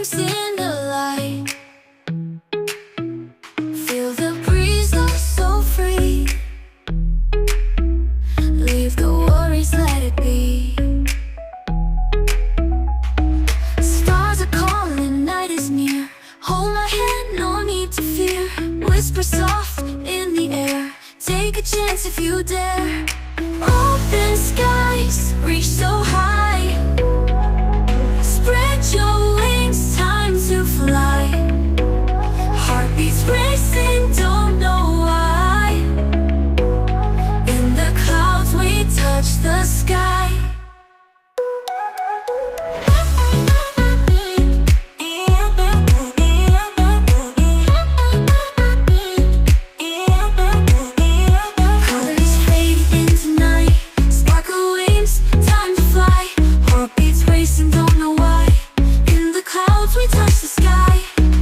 dreams in the light. Feel the breeze, oh so free. Leave the worries, let it be. Stars are calling, night is near. Hold my hand, no need to fear. Whisper soft in the air. Take a chance if you dare. Open skies, reach so high. Spread your wings, time to fly. Heartbeats racing, don't know why. In the clouds we touch the sky. Colors fade into night. Sparkle wings, time to fly. Heartbeats racing, don't know why. In the clouds we touch the sky.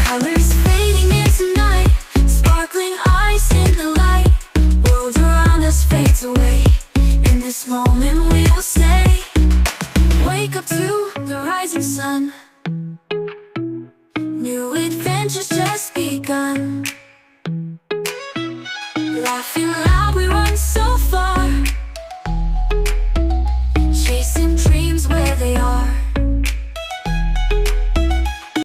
Colors fading into night. Sparkling eyes in the light. World around us fades away. In this moment we will stay. Wake up to the rising sun. New adventures just begun. Laughing